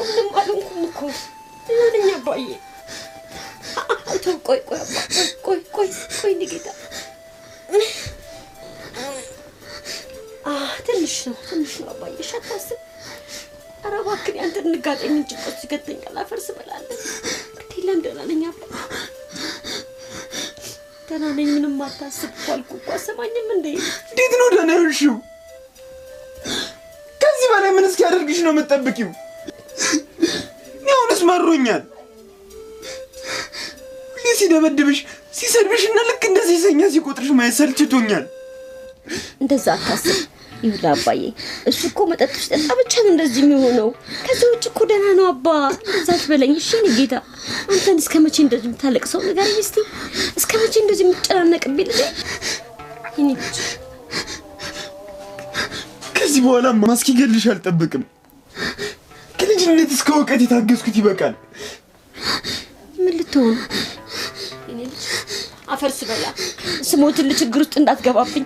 ምንም አልሆንኩም እኮ እኔ አባዬ ቆይ ንጌታ ትንሽ ነው አባዬ ሻታስብ ኧረ እባክህ አንተን ንጋጤ ምን ጭቆት ሲገተኛል አፈርስ በላለሁ እንግዲህ ለምደና ነኝ አባ ደህና ነኝ ምንም አታስብ አልኩ እኮ አሰማኝም እንዴ እንዴት ነው ደህና ያልሽው ከዚህ በላይ ምን እስኪያደርግሽ ነው የምትጠብቂው ያውንስ መሮኛል ሲደበድብሽ ሲሰርብሽና ልክ እንደዚህ ሰኛ ሲቆጥርሽ ማየት ሰልችቶኛል እንደዛ አታስብ ይሁዳ አባዬ እሱ እኮ መጠጥሽ ጠጣ ብቻ ነው እንደዚህ የሚሆነው ከዚህ ውጭ እኮ ደህና ነው አባ ዛት በለኝ እሺ ንጌታ አንተን እስከመቼ እንደዚህ የምታለቅሰው ንገረኝ እስቲ እስከመቼ እንደዚህ የምትጨናነቅብኝ ልጅ ይሄን ልጅ ከዚህ በኋላ ማስኪገልሽ አልጠብቅም ከልጅነት እስከ እውቀት የታገስኩት ይበቃል ምን ልትሆን እኔ ልጅ አፈርስ በላ ስሞትን ለችግር ውስጥ እንዳትገባብኝ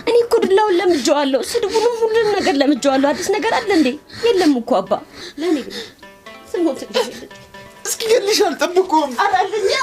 እኔ እኮ ድላውን ለምጄዋለሁ ስድቡንም ሁሉንም ነገር ለምጄዋለሁ አዲስ ነገር አለ እንዴ የለም እኮ አባ ለኔ ግን ስሞትን ልጅ እስኪ ገልሽ አልጠብቁም አራልኛ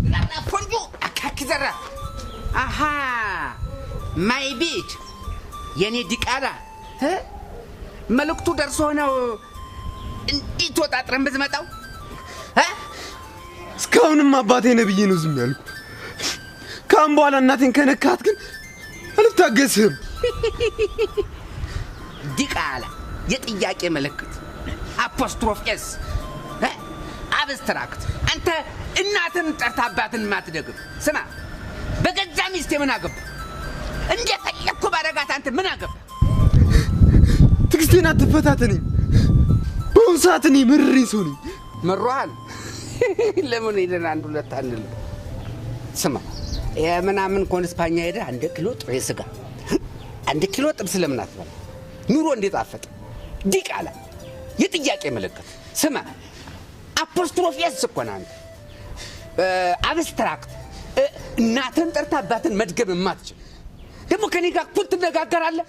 لا فندو أكاكزرة أها ماي بيت يعني ديكالا ها ملكتو درسونا انتي توتاترن بزمتاو ها እስካሁንም አባቴ ነብዬ ነው ዝም ያልኩ ካም በኋላ እናቴን ከነካት ግን አልታገስም ዲቃላ የጥያቄ ምልክት አፖስትሮፍ ኤስ አብስትራክት አንተ እናትን ጠርታባትን ማትደግም ስማ በገዛ ሚስቴ ምን አገባ እንደፈለኩ ባረጋት አንተ ምን አገባ ትግስቴን አትፈታተኝ በአሁን ሰዓት እኔ ምርሪኝ ሰው ነኝ መሯል ለምን ሄደን አንድ ሁለት አንል ስማ የምናምን ኮንስፓኛ ሄደ 1 ኪሎ ጥሬ ስጋ 1 ኪሎ ጥብስ ለምን አትበላ ኑሮ እንዴት አፈጠ ዲቃላ የጥያቄ ምልክት ስማ አፖስትሮፍ ያስቆናል አብስትራክት እናትን ጠርታባትን መድገም የማትችል ደግሞ ከኔ ጋር ኩል ትነጋገራለህ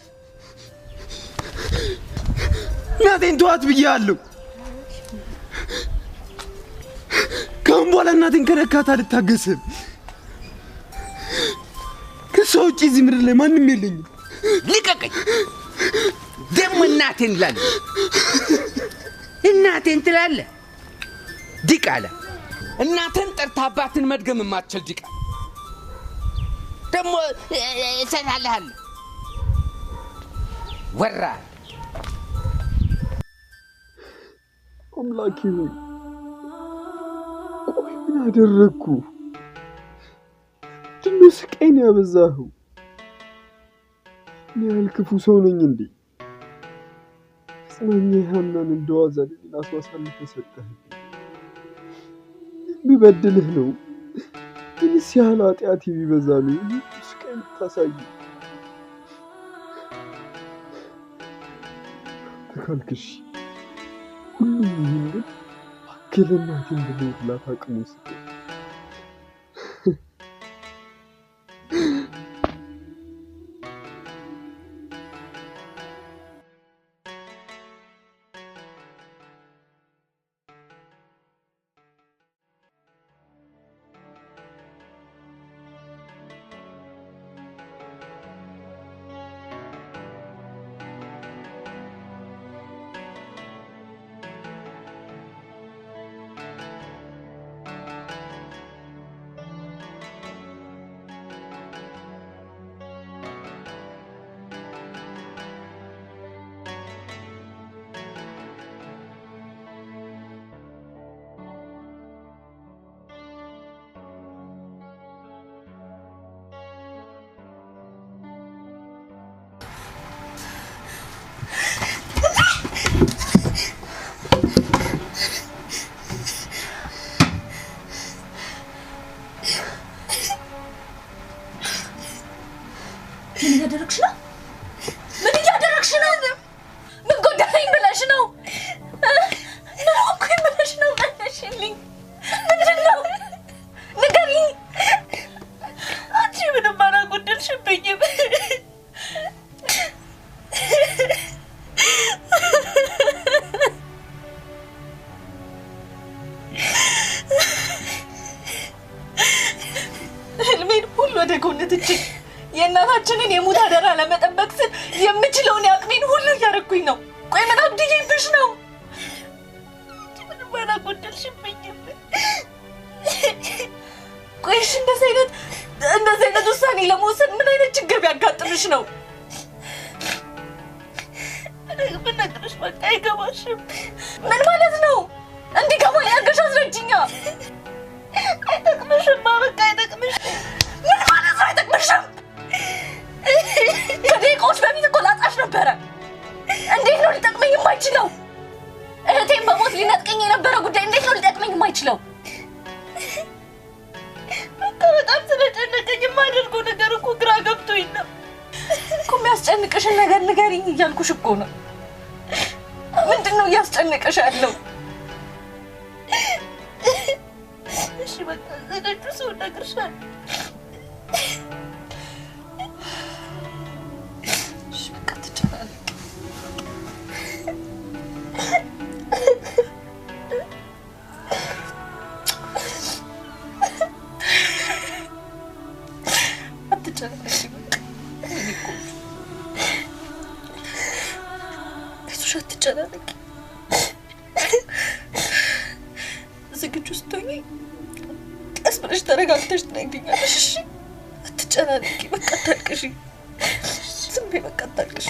እናቴን ተዋት ብያለሁ ካም በኋላ እናቴን ከነካት አልታገስም ከሰው ውጪ እዚህ ምድር ላይ ማንም የለኝም ልቀቀኝ ደግሞ እናቴን ትላለህ ዲቃላ እናትን ጠርታባትን መድገም የማትችል ዲቃላ ደግሞ ሰላልሃል ወራ አምላኬ ሆይ ቆይ ምን አደረግኩ ድንስ ስቃይን ያበዛኸው እኔ ያልክፉ ሰው ነኝ እንዴ ጽናኛ ሐናን እንደዋዛ ለሌላ ሰው አሳልፈህ ሰጠህ ቢበድልህ ነው ትንሽ ያህል ኃጢአት ቢበዛ ነው ስቃይን ታሳይ ተካልክሽ ሁሉም ይህን ግን አክለናት እንደሌላት አቅሙ ስጠኝ ምን ያደረግሽ ነው? ምን ያደረግሽ ነው? ምን ጎዳኝ ብለሽ ነው? ምን አውቀኝ ብለሽ ነው? ማለሽልኝ ምንድነው? ንገሪኝ። አንቺ ምን ማራጎደልሽብኝ? ህልሜን ሁሉ ወደ ጎን ትቼ የእናታችንን የሙት አደራ ለመጠበቅ ስል የምችለውን ያቅሜን ሁሉ እያደረኩኝ ነው። ቆይ ምን አብድዬብሽ ነው? ምንም አላጎደልሽብኝም። ቆይሽ እንደዚህ አይነት ውሳኔ ለመውሰድ ምን አይነት ችግር ቢያጋጥምሽ ነው? ብነግርሽ በቃ አይገባሽም። ምን ማለት ነው? እንዲገባኝ አድርገሽ አስረጅኛ። አይጠቅምሽም። በቃ አይጠቅምሽም። ምን ማለት ነው አይጠቅምሽም? ከደቂቃዎች በፊት እኮ ላጣሽ ነበረ። እንዴት ነው ሊጠቅመኝ የማይችለው? እህቴን በሞት ሊነጥቀኝ የነበረ ጉዳይ እንዴት ነው ሊጠቅመኝ የማይችለው? በቃ በጣም ስለጨነቀኝ የማደርገው ነገር እኮ ግራ ገብቶኝ ነው እኮ። የሚያስጨንቅሽን ነገር ንገሪኝ እያልኩሽ እኮ ነው። ምንድን ነው እያስጨነቀሽ ያለው? እሺ በቃ ዘነጁ ሰው እነግርሻለሁ። ዝግጁ ስትሆኚ ቀስ ብለሽ ተረጋግተሽ ትነግሪኛለሽ። እሺ አትጨናነቂ። በቃ አታልቅሽ። ዝም በይ። በቃ አታልቅሽ።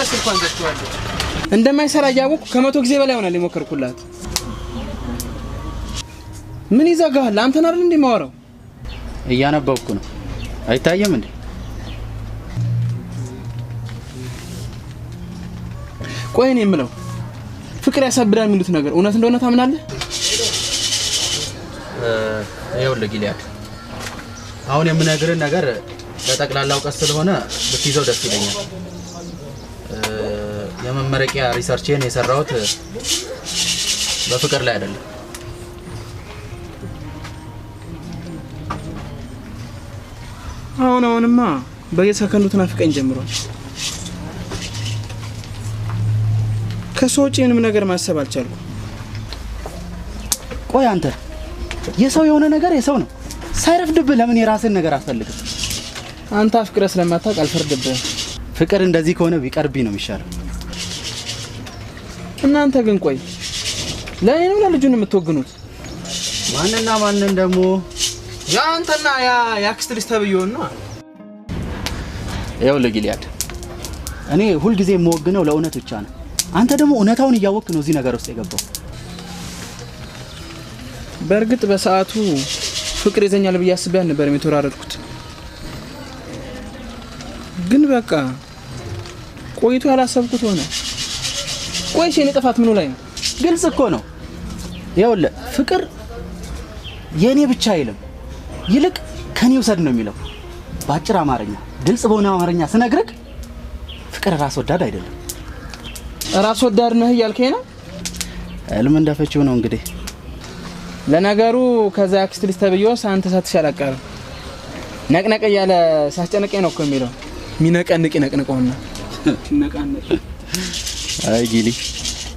ስልኳን ዘግቷለች። እንደማይሰራ ያወቁ ከመቶ ጊዜ በላይ ሆነ ሊሞክርኩላት። ምን ይዘጋል? አንተን አይደል እንደማወራው? እያነበብኩ ነው። አይታየም እንዴ? ቆይ እኔ የምለው ፍቅር ያሳብዳል የሚሉት ነገር እውነት እንደሆነ ታምናለህ? ይኸውልህ ጊልያድ፣ አሁን የምነግርህ ነገር ለጠቅላላ እውቀት ስለሆነ ብትይዘው ደስ ይለኛል። የመመረቂያ ሪሰርቼን የሰራሁት በፍቅር ላይ አይደለም። አሁንማ በየሰከንዱ ተናፍቀኝ ጀምሯል። ከሰዎች ምንም ነገር ማሰብ አልቻልኩም። ቆይ አንተ የሰው የሆነ ነገር የሰው ነው። ሳይረፍድብህ ለምን የራስን ነገር አትፈልግም? አንተ አፍቅረህ ስለማታውቅ አልፈርድብህም። ፍቅር እንደዚህ ከሆነ ቢቀርብኝ ነው የሚሻለው። እናንተ ግን ቆይ ለኔ ነው ለልጁን የምትወግኑት? ማንና ማንን ደግሞ? ያ አንተና ያ ያክስት ልጅ ተብየውና። ይኸውልህ ጊልያድ፣ እኔ ሁሉ ጊዜ የምወግነው ለእውነት ብቻ ነው። አንተ ደግሞ እውነታውን እያወቅ ነው እዚህ ነገር ውስጥ የገባው። በእርግጥ በሰዓቱ ፍቅር ይዘኛል ብዬ አስቤ ነበር የተወራረድኩት። ግን በቃ ቆይቶ ያላሰብኩት ሆነ። ቆይሽ የኔ ጥፋት ምኑ ላይ ነው? ግልጽ እኮ ነው። ይኸውልህ ፍቅር የኔ ብቻ አይልም፣ ይልቅ ከኔ ውሰድ ነው የሚለው። ባጭር አማርኛ፣ ግልጽ በሆነ አማርኛ ስነግርህ ፍቅር ራስ ወዳድ አይደለም። ራስ ወዳድ ነህ እያልከኝ ነው? ህልም እንደፈችው ነው እንግዲህ። ለነገሩ ከዛ አክስት ልጅ ተብዬውስ አንተ ሳትሻል አትቀርም። ነቅነቅ እያለ ሳስጨነቀኝ ነው እኮ የሚለው። ሚነቀንቅ ይነቅንቀውና ነቃነቅ። አይ ጊሊ፣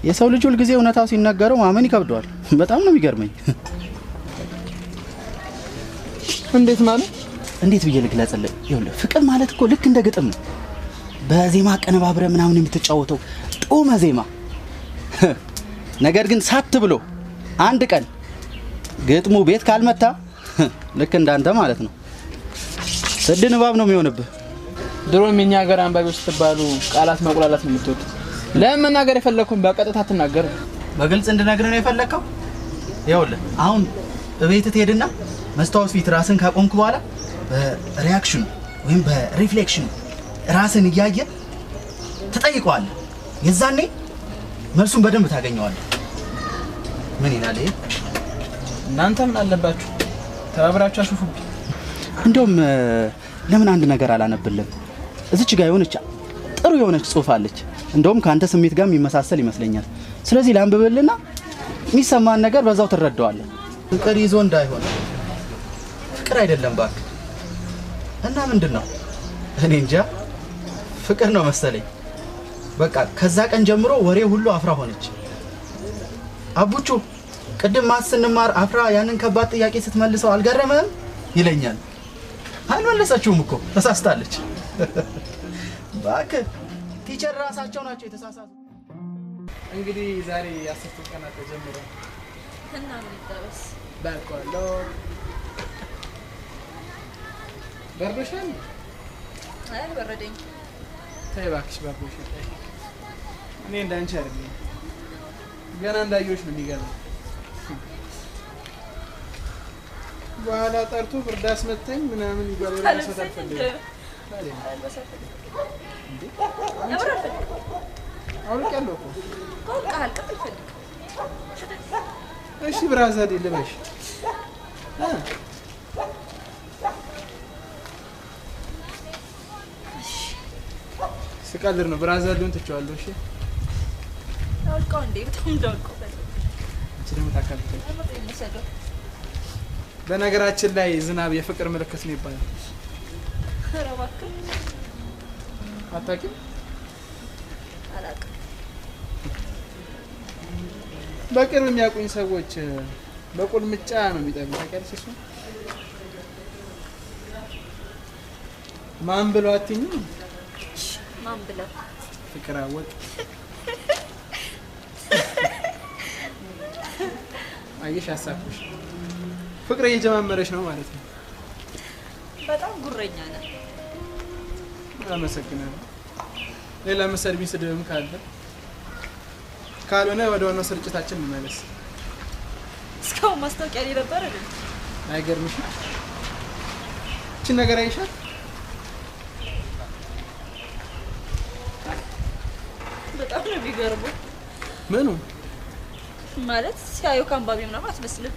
የሰው ልጅ ሁሉ ጊዜ እውነታው ሲነገረው ማመን ይከብደዋል። በጣም ነው የሚገርመኝ። እንዴት ማለት? እንዴት ብዬ ልግለጽልህ? ይኸውልህ ፍቅር ማለት እኮ ልክ እንደ ግጥም ነው። በዜማ ቀነባብረ ምናምን የምትጫወተው ጦመ ዜማ። ነገር ግን ሳት ብሎ አንድ ቀን ግጥሙ ቤት ካልመታ ልክ እንዳንተ ማለት ነው ስድ ንባብ ነው የሚሆንብህ። ድሮም የኛ ሀገር አንባቢዎች ስትባሉ ቃላት መቁላላት ነው የምትወዱት። ለምን መናገር የፈለኩን በቀጥታ አትናገር? በግልጽ እንድነግርህ ነው የፈለከው? ይኸውልህ አሁን እቤት ትሄድና መስታወት ፊት ራስን ካቆምክ በኋላ በሪአክሽኑ ወይም በሪፍሌክሽኑ ራስን እያየ ትጠይቀዋለህ። የዛኔ መልሱን በደንብ ታገኘዋለህ። ምን ይላል ይሄ? እናንተ ምን አለባችሁ ተባብራችሁ አሽፉብኝ። እንደውም ለምን አንድ ነገር አላነብልም? እዚች ጋር የሆነች ጥሩ የሆነች ጽሑፍ አለች። እንደውም ካንተ ስሜት ጋር የሚመሳሰል ይመስለኛል። ስለዚህ ላንብብልና የሚሰማን ነገር በዛው ትረዳዋለህ። ፍቅር ይዞ እንዳይሆን ፍቅር አይደለም ባክ። እና ምንድነው? እኔ እንጃ ፍቅር ነው መሰለኝ። በቃ ከዛ ቀን ጀምሮ ወሬ ሁሉ አፍራ ሆነች። አቡቹ ቅድም ማስ ስንማር አፍራ ያንን ከባድ ጥያቄ ስትመልሰው አልገረመም ይለኛል። አልመለሰችውም እኮ ተሳስታለች። ባክ ቲቸር ራሳቸው ናቸው የተሳሳቱ። እንግዲህ ዛሬ 10 ቀናት ተጀምሮ እና ምን ይደረስ? ባርኮሎ በርዶሻል? አይ በረደኝ። ተይ እባክሽ በርዶሻል። እኔ እንዳንቺ አይደለም ገና እንዳየሁሽ ነው የሚገርመው። በኋላ ጠርቶ ብርድ አስመታኝ ምናምን ይጓል ያሰጣፈልኝ። አውልቄያለሁ እኮ። አውልቀሃል? ቀጥል ፈልግ። እሺ ብራዛዴ ልበሽ። ስቀልድ ነው። ብራዛዴውን ትቼዋለሁ። እሺ አውልቀው እንዴ? በጣም እንዳውልቀው ፈልግ። አንቺ ደግሞ ታካብተኝ። በነገራችን ላይ ዝናብ የፍቅር ምልክት ነው ይባላል። ኧረ እባክህ አታውቂም? አላውቅም። በቅርብ የሚያውቁኝ ሰዎች በቁልምጫ ነው የሚጠሩት። ታውቂያለሽ? እሱ ማን ብለው አትይኝም? ማን ብለው? ፍቅር አወቅ። አየሽ አሳፍሽ። ፍቅር እየጀማመረች ነው ማለት ነው። በጣም ጉረኛ ነህ። አመሰግናለሁ። ሌላ መሰልቢኝ ስድብም ካለ ካልሆነ ወደ ዋናው ስርጭታችን እንመለስ። እስካሁን ማስታወቂያ ላይ ነበር አይደል? አይገርምሽም? እቺ ነገር አይሻል? በጣም ነው የሚገርመው። ምኑ ማለት ሲያዩ ካምባቢ ምናምን አትመስልም።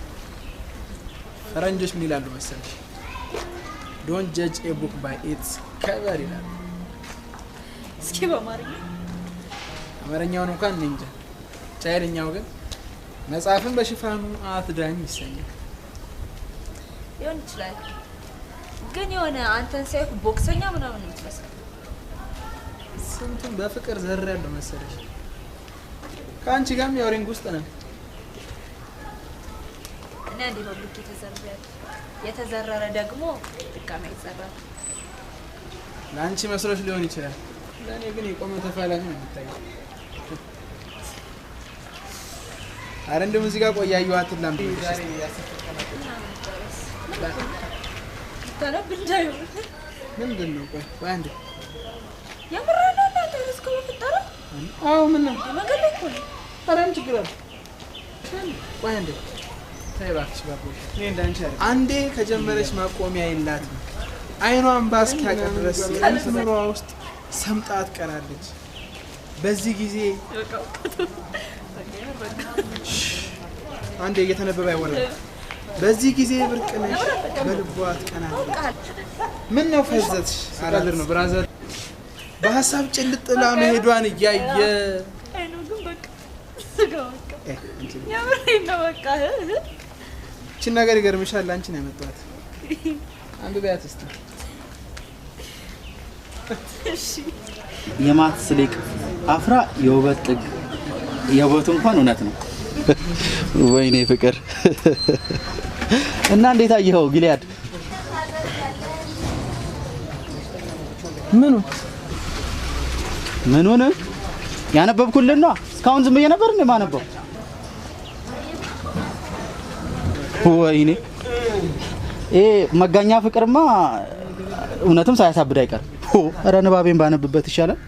ፈረንጆች ምን ይላሉ መሰለሽ? ዶንት ጀጅ ኤ ቡክ ባይ ኢትስ ከቨር ይላሉ። እስኪ በአማርኛ አማርኛውን እንኳን እኔ እንጃ። ቻይልኛው ግን መጽሐፍን በሽፋኑ አትዳኝ ይሰኛል። ሊሆን ይችላል። ግን የሆነ አንተን ሳይሆን ቦክሰኛ ምናምን ነው የምትመስለው። ስንቱን በፍቅር ዘር ያለው መሰለሽ። ከአንቺ ጋርም ያው ሪንግ ውስጥ ነን። እና እንዴ ነው ልክ የተዘረረ ደግሞ ድጋሚ አይዘራም። ለአንቺ መስሎሽ ሊሆን ይችላል። ለእኔ ግን የቆመ ተፋላሚ ነው የሚታየው። አረ እንደው ሙዚቃ ቆያዩት ላምጥ ዛሬ ያሰፈቀናት ታዲያ ብንዳዩ ምንድን ነው? ቆይ አንዴ ያምራል። አዎ ምን ነው ነገር ላይ እኮ አራም ችግር አለ ቆይ አንዴ ታይባክሽ ባቦሽ እኔ እንዳንቺ አይደል አንዴ ከጀመረች ማቆሚያ የላትም አይኗን ባስኪያቀር ድረስ መስመሯ ውስጥ ሰምጣ ትቀራለች በዚህ ጊዜ አንዴ እየተነበበ አይወራም በዚህ ጊዜ ብርቅ ነሽ በልቧ ትቀናለች ምን ነው ፈዘትሽ አላድር ነው ብራዘር በሐሳብ ጭልጥላ መሄዷን እያየ አይኑ ግን በቃ ስጋው በቃ ያምረኝ ነው በቃ እቺ ነገር ይገርምሻል አንቺ ነው ያመጣት አንዱ ቢያት እስቲ እሺ የማትስ ሊቅ አፍራ የውበት ጥግ የውበቱ እንኳን እውነት ነው ወይኔ ፍቅር እና እንዴት አየኸው ጊልያድ ምኑን ያነበብኩልን ነው እስካሁን ዝም ብዬ ነበር እንዴ ማነበው ወይኔ መጋኛ ፍቅርማ እውነትም ሳያሳብድ አይቀር ኧረ ንባቤን ባነብበት ይሻላል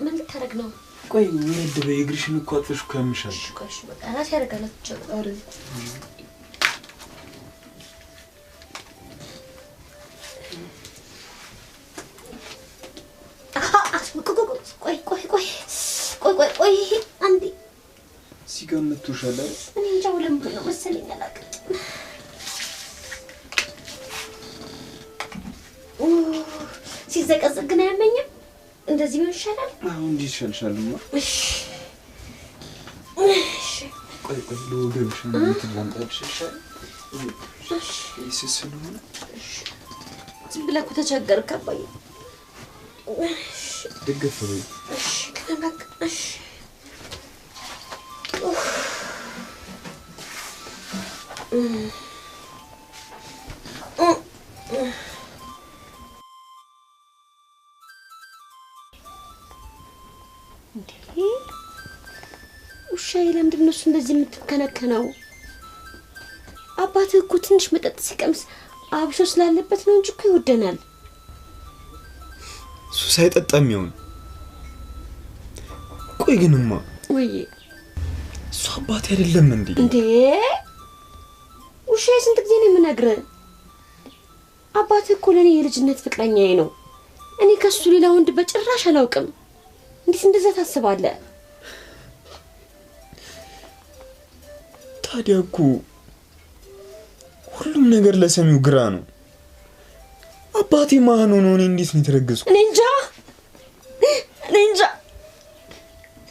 ምን ታረግ ነው ቆይ ወንድ በእግርሽን እኮ አጥፍሽ ከምሻል ቆሽ በቃ ራስ ያረጋለት ቸገር ቆይ አንዴ ሲገምቱሻል አይደል እኔ እንጃ ለምን ነው መሰለኝ አላውቅም ሲዘቀዘቅ ግን አያመኝም እንደዚህ ምን ይሻላል አሁን እንዴ ይሻልሻልማ እሺ ቆይ ለወገብሽ እንዴት ላምጣልሽ ይሻል እሺ ስለሆነ ዝም ብለህ እኮ ተቸገርክ አባዬ ደገፍ በይ እሺ ከበቃ እሺ ውሻዬ ለምንድን ነው እሱ እንደዚህ የምትከነከነው? አባትህ እኮ ትንሽ መጠጥ ሲቀምስ አብሾ ስላለበት ነው እንጂ እኮ ይወደናል። እሱ ሳይጠጣም ይሆን? ቆይ ግንማ ወይ እሱ አባቴ አይደለም እንዴ? እንዴ ውሻዬ ስንት ጊዜ ነው የምነግርህ? አባትህ እኮ ለኔ የልጅነት ፍቅረኛዬ ነው። እኔ ከሱ ሌላ ወንድ በጭራሽ አላውቅም። እንዴት እንደዛ ታስባለህ? ታዲያ እኮ ሁሉም ነገር ለሰሚው ግራ ነው። አባቴ ማን ሆኖ እኔ እንዴት ነው የተረገዝኩት? እኔ እንጃ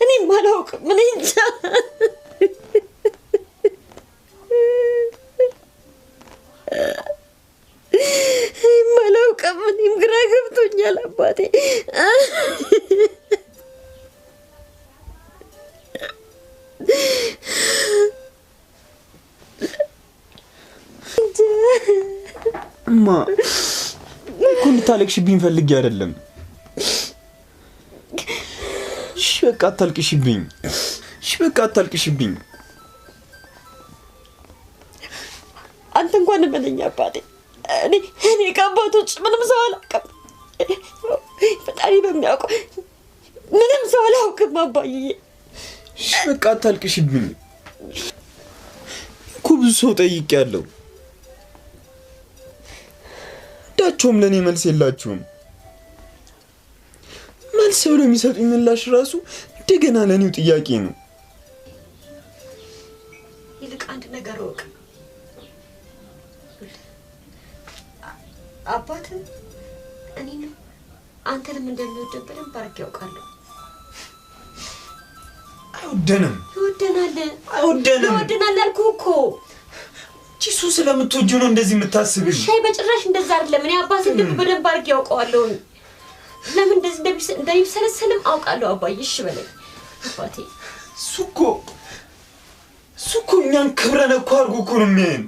እኔም አላውቅም። እኔ እንጃ አላውቅም። እኔም ግራ ገብቶኛል አባቴ። እማ እኮ እንድታለቅሽብኝ ፈልጌ አይደለም። እሺ በቃ አታልቅሽብኝ። አንተ እንኳን እመነኝ አባቴ። እኔ ከአባቶች ምንም ሰው አላውቅም። ፈጣሪ በሚያውቀው ምንም ሰው አላውቅም አባዬ። እሺ በቃ አታልቅሽብኝ እኮ ብዙ ሰው ጠይቄያለሁ። ዳቸውም ለኔ መልስ የላችሁም። መልስ ብለው የሚሰጡኝ ምላሽ ራሱ እንደገና ለኔው ጥያቄ ነው። ይልቅ አንድ ነገር ወቅ አባት እኔ ነው አንተንም እንደምወደን በደንብ አድርጌ ያውቃለሁ። ይወደናል አልኩህ እኮ። ቺሱ ስለምትወጂው ነው እንደዚህ የምታስብኝ? ሻይ በጭራሽ እንደዛ አይደለም። እኔ አባትን ልብ በደንብ አድርጌ ያውቀዋለሁ። ለምን እንደዚህ እንደሚሰለሰልም አውቃለሁ አባዬ። እሺ በለኝ አባቴ። እሱ እኮ እኛን ክብረን እኮ አድርጎ እኮ ነው የሚያየን።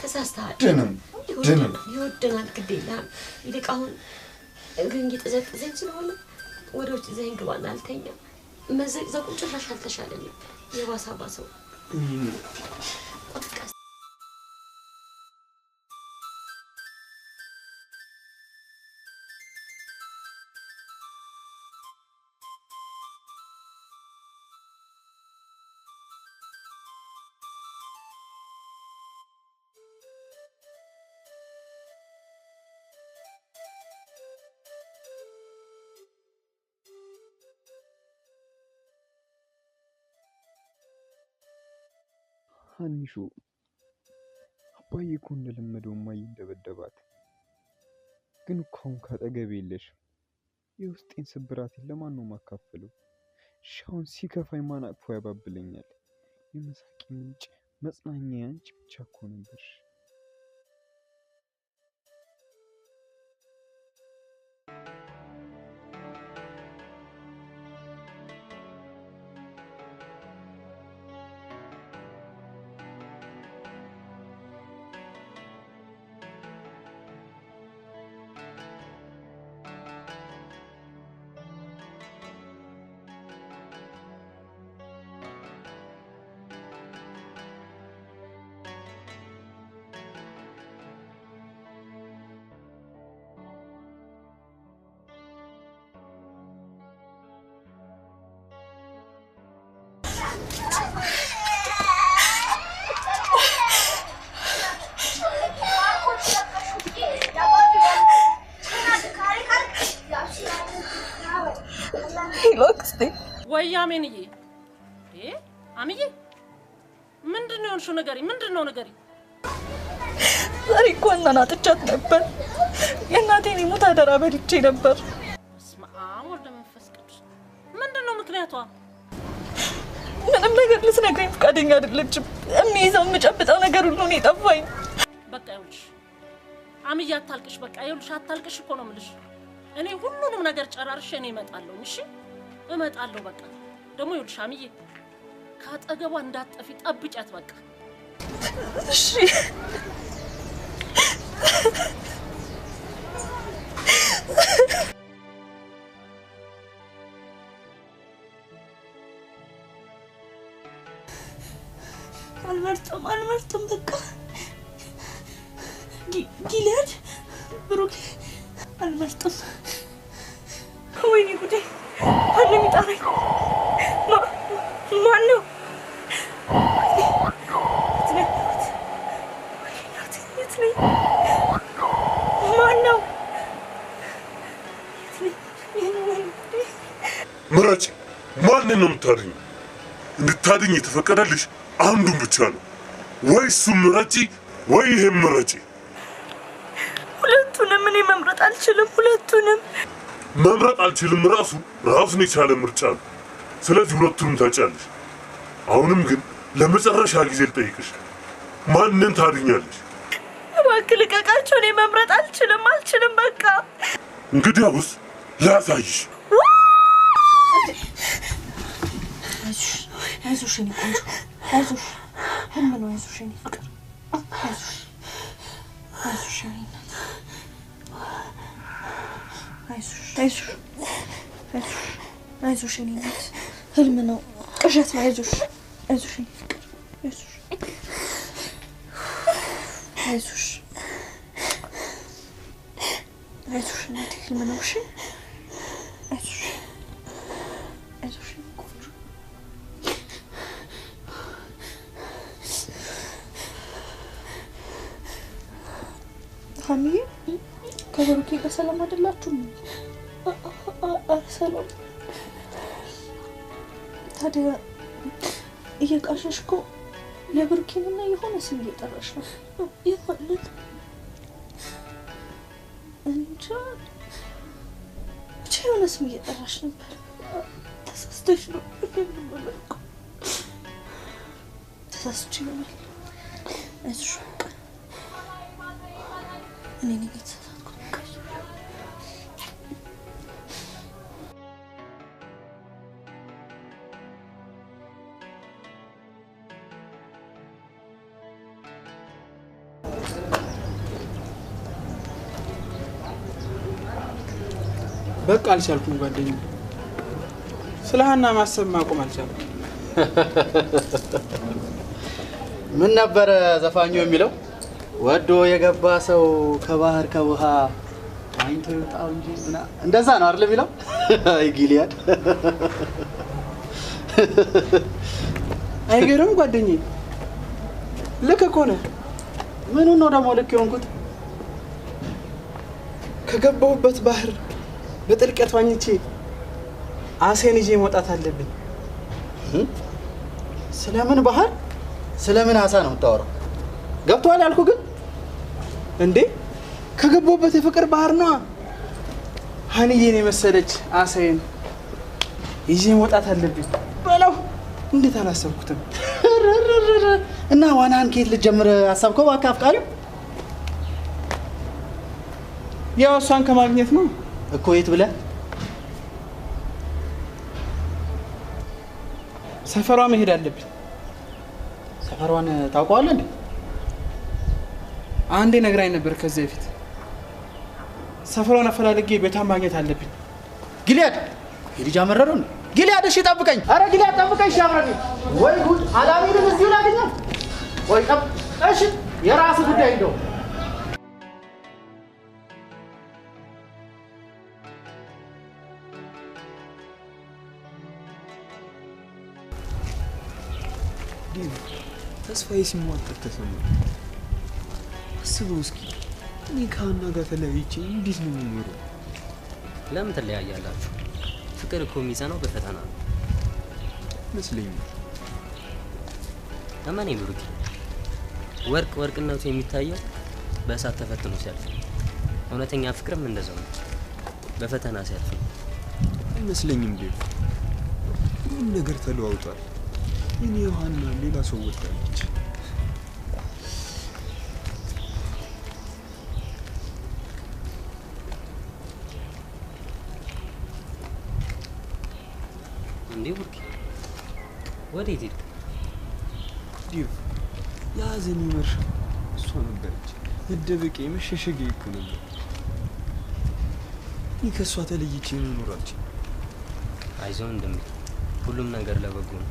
ተሳስተሃል። ይወደናል ግድ የለም። ይልቅ አሁን ግን እየጠዘጠዘኝ ስለሆነ ወደ ውጭ ዘይን ግባና አልተኛ መዘቅዘቁ ጭራሽ አልተሻለኝም የባሳ ባሰው አንሹ አባዬ እኮ እንደለመደው ማይ እንደበደባት ግን እኮ አሁን ካጠገቤ የለሽም። የውስጤን ስብራቴን ለማን ነው ማካፈለው? ሻውን ሲከፋኝ ማን አቅፎ ያባብለኛል? የመሳቂ ምንጭ መጽናኛ አንቺ ብቻ እኮ ነበርሽ። ወያሜንዬ አምዬ ምንድነው የሆንሽው? ምንድነው ነገሪ? ዛሬ እኮ እናናጥቻት ነበር። የእናቴን የሞት አደራ በልቼ ነበር። በስመ አብ ወወልድ ወመንፈስ ቅዱስ። ምንድነው ምክንያቷ? ምንም ነገር ልትነግረኝ ፈቃደኛ አይደለችም። የሚይዘው የምጨብጠው ነገር ሁሉ ነው የጠፋኝ። በቃ ይኸውልሽ አምዬ አታልቅሽ። በቃ ይኸውልሽ አታልቅሽ እኮ ነው የምልሽ። እኔ ሁሉንም ነገር ጨራርሼ እኔ እመጣለሁ። እሺ እመጣለሁ። በቃ ደግሞ ይኸውልሽ አምዬ ካጠገቧ እንዳትጠፊ ጠብቂያት። በቃ እሺ። አልመርጥም በቃ ጊልያድ ብሩክ አልመርጥም። ወይኔ ጉዴ! ማነው የሚጠራኝ? ማነው? ማነው? ምረጭ። ማንን ነው የምታድኝ? እንድታድኝ የተፈቀደልሽ አንዱን ብቻ ነው። ወይ እሱም ምረጪ ወይ ይሄም ምረጪ። ሁለቱንም እኔ መምረጥ አልችልም። ሁለቱንም መምረጥ አልችልም ራሱን የቻለ ምርጫ ነው። ስለዚህ ሁለቱንም ታጫለሽ። አሁንም ግን ለመጨረሻ ጊዜ ልጠይቅሽ፣ ማንን ታድኛለሽ? እባክህ ልቀቃቸው። እኔ መምረጥ አልችልም። በቃ እንግዲያውስ ላሳይሽ። አይዞሽ የኔ ቆንጆ፣ አይዞሽ። ህልም ነው። አይዞሽ የኔ ፍቅር፣ አይዞሽ የኔ እናት፣ አይዞሽ የኔ እናት። ህልም ነው፣ ቅዠት ነው። አይዞሽ የኔ ፍቅር፣ አይዞሽ እናቴ፣ ህልም ነው። እሺ አይዞሽ የኔ ቆንጆ። ሀሚዬ ከብሩኬ ጋር ሰላም አይደላችሁም? ሰላም። ታዲያ እየቃሸሽ እኮ የብሩኬንና የሆነ ስም እየጠራሽ ነው። ይሆናል እንጃ ብቻ የሆነ ስም እየጠራሽ ነበር። ተሳስተሽ ነው። ተሳስቼ ነው። አይዞሽ እኔ ነኝ የተሳሳትኩት። በቃ አልቻልኩም ጓደኛዬ። ስለ ሀና ማሰብ ማቆም አልቻልኩም። ምን ነበር ዘፋኙ የሚለው? ወዶ የገባ ሰው ከባህር ከውሃ አይንቶ ይውጣው እንጂ እንደዛ ነው አይደል የሚለው? አይ ጊልያድ አይገርም ጓደኛዬ? ልክ እኮ ነህ። ምኑን ነው ደግሞ ልክ የሆንኩት? ከገባሁበት ባህር በጥልቀት ዋኝቼ አሴን ይዤ መውጣት አለብኝ። ስለምን ባህር ስለምን አሳ ነው የምታወራው? ገብቶሃል ያልኩህ ግን እንዴ ከገባሁበት የፍቅር ባህር ነው። ሀኒዬን የመሰለች አሳዬን ይዤ መውጣት አለብኝ በለው። እንዴት አላሰብኩትም? እና ዋናን ከየት ልጀምር አሰብከው? እባክህ አፍቃሪው ያው እሷን ከማግኘት ነው እኮ። የት ብለህ? ሰፈሯ መሄድ አለብኝ። ሰፈሯን ታውቀዋለህ እንዴ? አንዴ ነግራኝ ነበር ከዚህ በፊት። ሰፈሯን አፈላልጌ ቤቷን ማግኘት አለብኝ። ጊልያድ የልጅ አመረረው ነው። ጊልያድ እሺ ጠብቀኝ። አረ ጊልያድ ጠብቀኝ። እሺ አብረን ወይ ጉድ አላሚንም እዚሁ ላገኘው ወይ ጠብ። እሺ የራስህ ጉዳይ እንደው ተስፋዬ ሲሟጠጥ ተሰማኝ። አስበው እስኪ እኔ ከሀና ጋር ተለያይቼ እንዴት ነው የምኖረው? ለምን ትለያያላችሁ? ፍቅር እኮ የሚጸናው በፈተና ነው መስለኝ። እመኔ ብሩክ፣ ወርቅነቱ የሚታየው በእሳት ተፈትኖ ሲያልፍ፣ እውነተኛ ፍቅርም እንደዛው ነው፣ በፈተና ሲያልፍ ነው። አይመስለኝም ዴቭ፣ ሁሉም ነገር ተለዋውጧል። እኔ ሀና ሌላ ሰው ወጣለች። እንዴ ብሩክ፣ ወዴት ሄድክ? ዴቭ፣ የሀዘኔ መርሻ እሷ ነበረች። መደበቂያ መሸሸጊያ እኮ ነበር። እኔ ከእሷ ተለይቼ መኖር አልችልም። አይዞህ እንደምል ሁሉም ነገር ለበጎ ነው።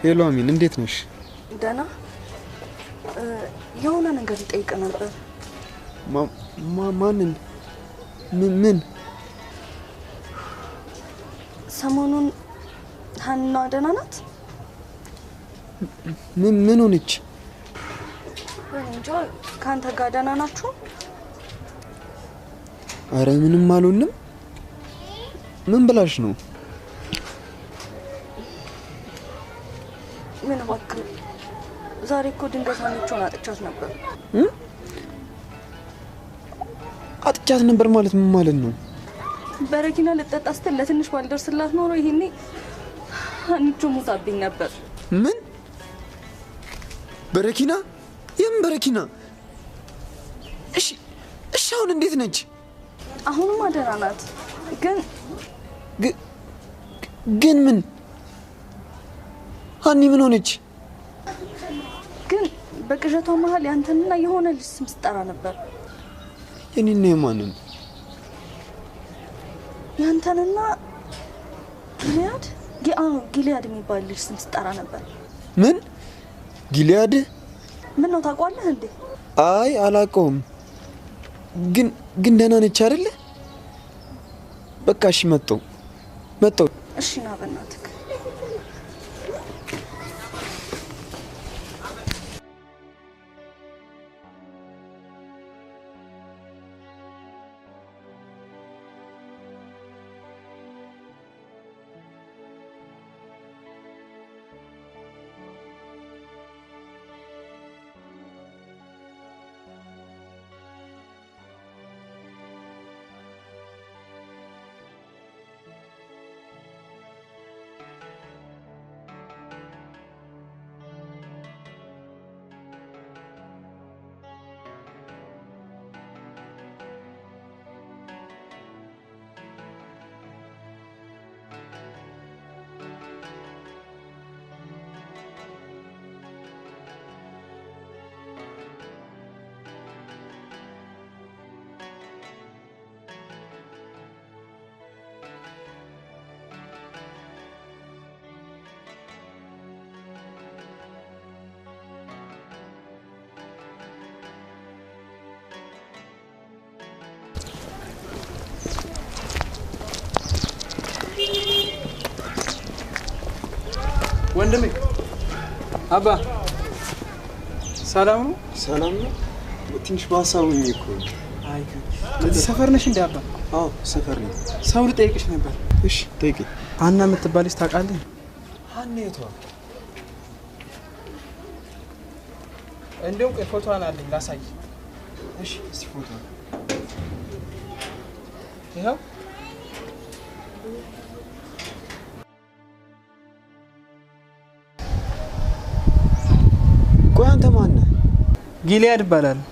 ሄሎ አሚን፣ እንዴት ነሽ? ደህና። የሆነ ነገር ልጠይቅ ነበር። ማንን? ምን? ሰሞኑን ሀና ደህና ናት? ምን ሆነች? እንጃ። ከአንተ ጋር ደህና ናችሁ? አረ ምንም አልሆንም። ምን ብላሽ ነው? ምን እባክህ፣ ዛሬ እኮ ድንገት አንቺን አጥቻት ነበር። አጥቻት ነበር ማለት ምን ማለት ነው? በረኪና ልጠጣ ስትል ለትንሽ ባልደርስላት ኖሮ ይሄኔ አንቺ ሞታብኝ ነበር። ምን በረኪና? የምን በረኪና? እሺ አሁን እንዴት ነች? አሁንማ ደህና ናት። ግን ምን ሀኒ ምን ሆነች? ግን በቅዠቷ መሀል ያንተንና የሆነ ልጅ ስም ስጠራ ነበር። የኔና የማንን? ያንተንና ጊልያድ የሚባል ልጅ ስም ስጠራ ነበር። ምን ጊልያድ? ምን ነው ታውቀዋለህ እንዴ? አይ አላውቀውም። ግን ደህና ነች አይደለ? በቃ እሺ፣ መጣሁ። እሺ ና በእናትህ። ወንድሜ አባ ሰላም ነው? ሰላም ነው። ትንሽ በሀሳቡኝ እኮ። አይ ለዚህ ሰፈር ነሽ እንዴ አባ? አዎ ሰፈር ነኝ። ሰው ልጠይቅሽ ነበር። እሺ ጠይቂ። ሀና የምትባልሽ ታውቃለህ? ሀና የቷ? እንደውም ፎቶዋን አለኝ ላሳይ። እሺ እስቲ ፎቶ ይኸው። ቆይ አንተ ማን ነህ? ጊልያድ እባላለሁ።